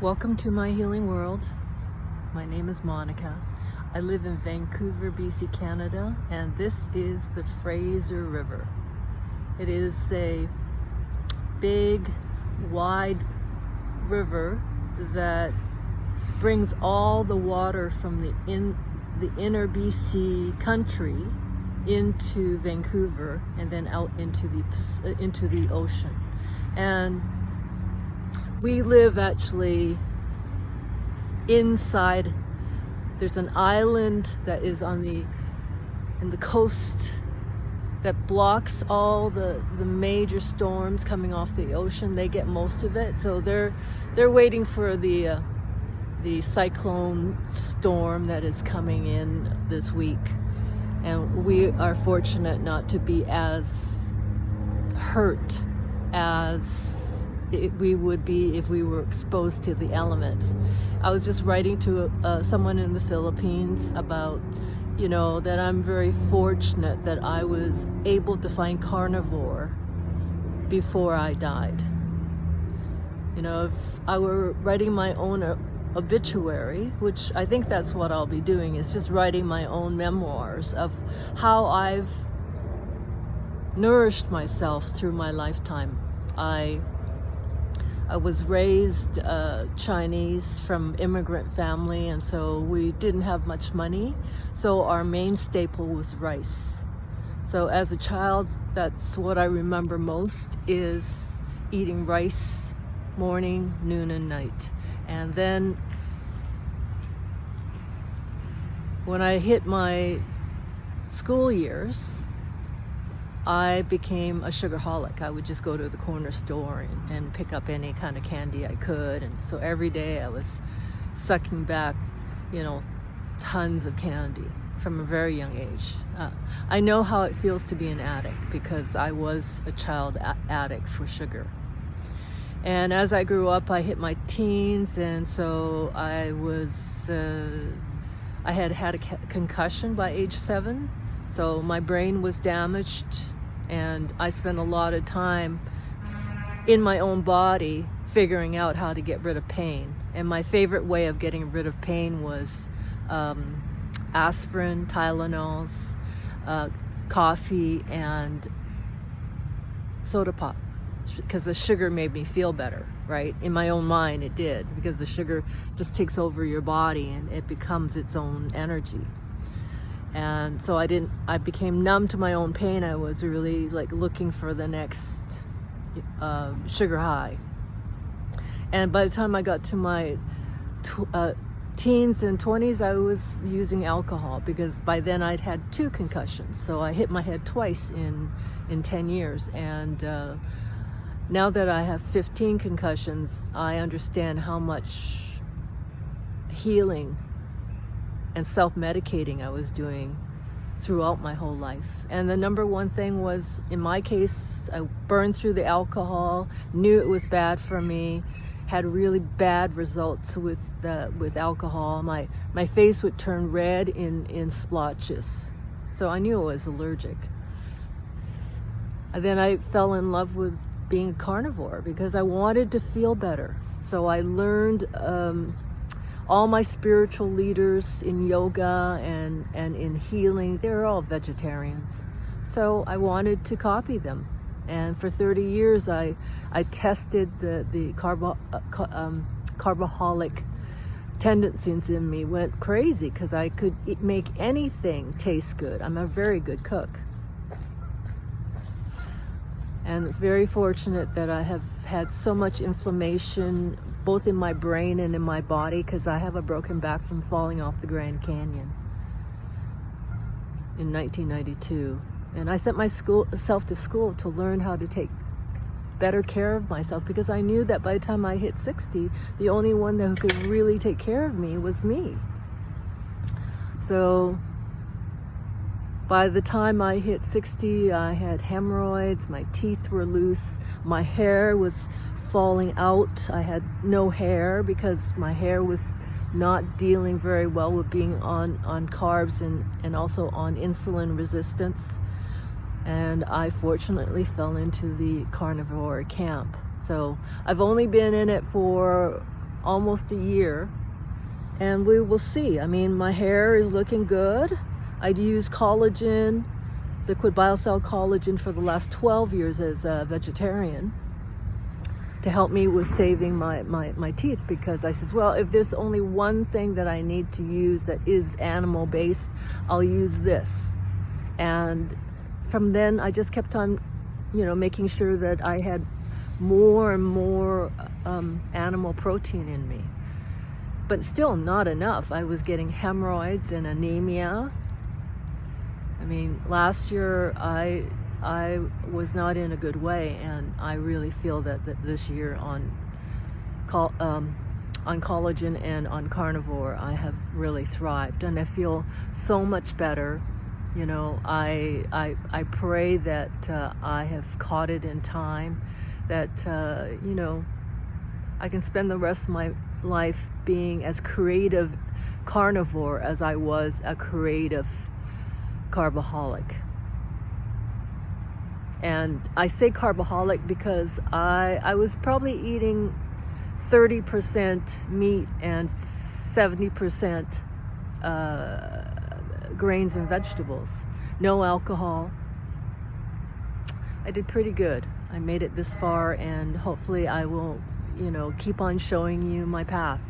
Welcome to my healing world. My name is Monica. I live in Vancouver, BC, Canada, and this is the Fraser River. It is a big, wide river that brings all the water from the inner BC country into Vancouver and then out into the ocean. And we live actually inside. There's an island that is in the coast that blocks all the major storms coming off the ocean. They get most of it, so they're waiting for the cyclone storm that is coming in this week. And we are fortunate not to be as hurt as we would be if we were exposed to the elements. I was just writing to someone in the Philippines about, that I'm very fortunate that I was able to find carnivore before I died. If I were writing my own obituary, which I think that's what I'll be doing, is just writing my own memoirs of how I've nourished myself through my lifetime. I was raised Chinese from immigrant family, and so we didn't have much money, so our main staple was rice. So as a child, that's what I remember most, is eating rice morning, noon, and night. And then when I hit my school years, I became a sugarholic. I would just go to the corner store and pick up any kind of candy I could. And so every day I was sucking back, tons of candy from a very young age. I know how it feels to be an addict because I was a child addict for sugar. And as I grew up, I hit my teens, and so I had a concussion by age 7. So my brain was damaged, and I spent a lot of time in my own body figuring out how to get rid of pain. And my favorite way of getting rid of pain was aspirin, Tylenols, coffee, and soda pop, because the sugar made me feel better, right? In my own mind it did, because the sugar just takes over your body and it becomes its own energy. And so I became numb to my own pain. I was really looking for the next sugar high. And by the time I got to my teens and 20s, I was using alcohol, because by then I'd had 2 concussions. So I hit my head twice in 10 years. And now that I have 15 concussions, I understand how much healing and self-medicating I was doing throughout my whole life. And the number one thing was, in my case, I burned through the alcohol, knew it was bad for me, had really bad results with alcohol. My face would turn red in splotches. So I knew I was allergic. And then I fell in love with being a carnivore because I wanted to feel better. So I learned all my spiritual leaders in yoga and in healing, they're all vegetarians. So I wanted to copy them. And for 30 years, I tested the carboholic tendencies in me, went crazy because I could make anything taste good. I'm a very good cook. And very fortunate that I have had so much inflammation both in my brain and in my body, because I have a broken back from falling off the Grand Canyon in 1992. And I sent myself to school to learn how to take better care of myself, because I knew that by the time I hit 60, the only one who could really take care of me was me. So by the time I hit 60, I had hemorrhoids, my teeth were loose, my hair was falling out. I had no hair because my hair was not dealing very well with being on carbs and also on insulin resistance. And I fortunately fell into the carnivore camp. So I've only been in it for almost a year, and we will see. I mean, my hair is looking good. I'd used collagen, liquid biocell collagen, for the last 12 years as a vegetarian to help me with saving my teeth, because I says, well, if there's only one thing that I need to use that is animal based, I'll use this. And from then I just kept on, making sure that I had more and more animal protein in me, but still not enough. I was getting hemorrhoids and anemia. I mean, last year I was not in a good way, and I really feel that this year on collagen and on carnivore, I have really thrived, and I feel so much better. I pray that I have caught it in time, that I can spend the rest of my life being as creative carnivore as I was a creative carboholic. And I say carboholic because I was probably eating 30% meat and 70% grains and vegetables. No alcohol. I did pretty good. I made it this far, and hopefully I will, keep on showing you my path.